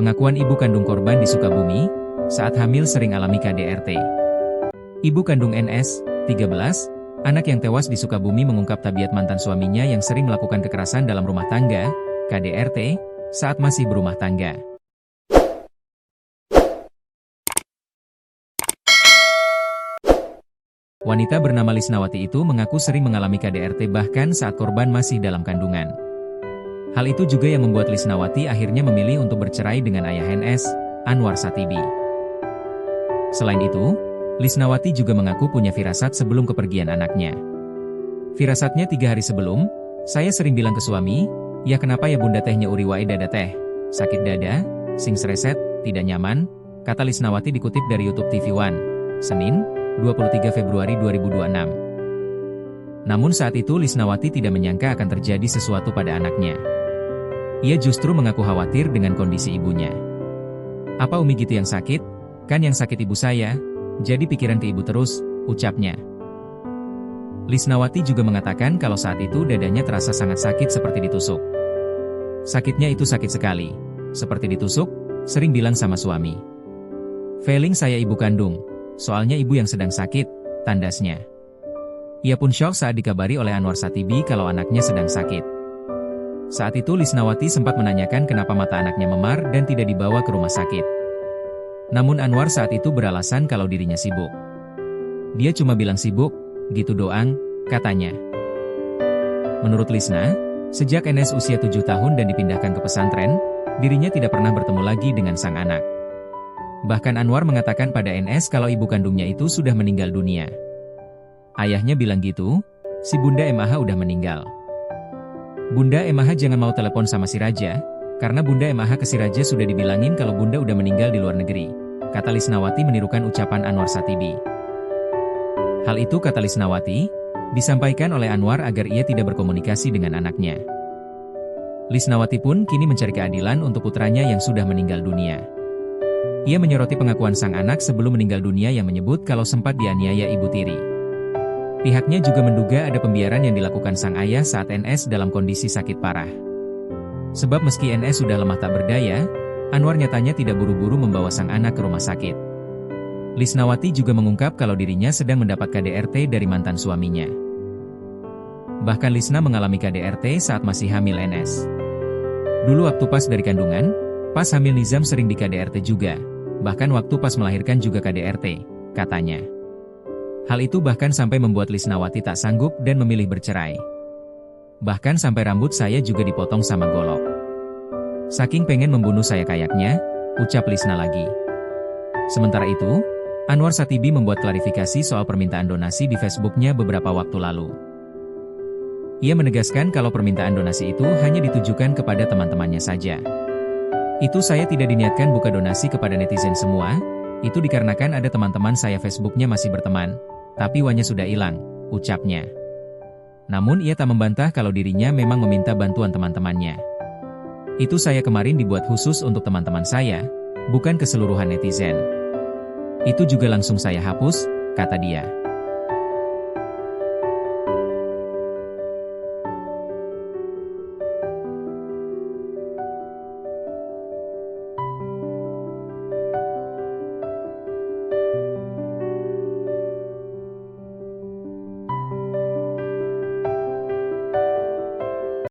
Pengakuan ibu kandung korban di Sukabumi, saat hamil sering alami KDRT. Ibu kandung NS, 13, anak yang tewas di Sukabumi mengungkap tabiat mantan suaminya yang sering melakukan kekerasan dalam rumah tangga, KDRT, saat masih berumah tangga. Wanita bernama Lisnawati itu mengaku sering mengalami KDRT bahkan saat korban masih dalam kandungan. Hal itu juga yang membuat Lisnawati akhirnya memilih untuk bercerai dengan ayah NS, Anwar Satibi. Selain itu, Lisnawati juga mengaku punya firasat sebelum kepergian anaknya. Firasatnya 3 hari sebelum, saya sering bilang ke suami, ya kenapa ya bunda tehnya uri wae dada teh, sakit dada, sing sreset, tidak nyaman, kata Lisnawati dikutip dari YouTube TV One, Senin, 23 Februari 2026. Namun saat itu Lisnawati tidak menyangka akan terjadi sesuatu pada anaknya. Ia justru mengaku khawatir dengan kondisi ibunya. Apa Umi gitu yang sakit? Kan yang sakit ibu saya, jadi pikiran ke ibu terus, ucapnya. Lisnawati juga mengatakan kalau saat itu dadanya terasa sangat sakit seperti ditusuk. Sakitnya itu sakit sekali, seperti ditusuk, sering bilang sama suami. Feeling saya ibu kandung, soalnya ibu yang sedang sakit, tandasnya. Ia pun syok saat dikabari oleh Anwar Satibi kalau anaknya sedang sakit. Saat itu Lisnawati sempat menanyakan kenapa mata anaknya memar dan tidak dibawa ke rumah sakit. Namun Anwar saat itu beralasan kalau dirinya sibuk. Dia cuma bilang sibuk, gitu doang, katanya. Menurut Lisna, sejak NS usia 7 tahun dan dipindahkan ke pesantren, dirinya tidak pernah bertemu lagi dengan sang anak. Bahkan Anwar mengatakan pada NS kalau ibu kandungnya itu sudah meninggal dunia. Ayahnya bilang gitu, si Bunda MAH udah meninggal. Bunda MAH jangan mau telepon sama si Raja, karena Bunda MAH ke si Raja sudah dibilangin kalau Bunda udah meninggal di luar negeri, kata Lisnawati menirukan ucapan Anwar Satibi. Hal itu kata Lisnawati, disampaikan oleh Anwar agar ia tidak berkomunikasi dengan anaknya. Lisnawati pun kini mencari keadilan untuk putranya yang sudah meninggal dunia. Ia menyoroti pengakuan sang anak sebelum meninggal dunia yang menyebut kalau sempat dianiaya ibu tiri. Pihaknya juga menduga ada pembiaran yang dilakukan sang ayah saat NS dalam kondisi sakit parah. Sebab meski NS sudah lemah tak berdaya, Anwar nyatanya tidak buru-buru membawa sang anak ke rumah sakit. Lisnawati juga mengungkap kalau dirinya sedang mendapat KDRT dari mantan suaminya. Bahkan Lisna mengalami KDRT saat masih hamil NS. Dulu waktu pas dari kandungan, pas hamil Nizam sering di KDRT juga. Bahkan waktu pas melahirkan juga KDRT, katanya. Hal itu bahkan sampai membuat Lisnawati tak sanggup dan memilih bercerai. Bahkan sampai rambut saya juga dipotong sama golok. Saking pengen membunuh saya kayaknya, ucap Lisna lagi. Sementara itu, Anwar Satibi membuat klarifikasi soal permintaan donasi di Facebooknya beberapa waktu lalu. Ia menegaskan kalau permintaan donasi itu hanya ditujukan kepada teman-temannya saja. Itu saya tidak diniatkan buka donasi kepada netizen semua, itu dikarenakan ada teman-teman saya Facebooknya masih berteman, tapi uangnya sudah hilang, ucapnya. Namun ia tak membantah kalau dirinya memang meminta bantuan teman-temannya. Itu saya kemarin dibuat khusus untuk teman-teman saya, bukan keseluruhan netizen. Itu juga langsung saya hapus, kata dia.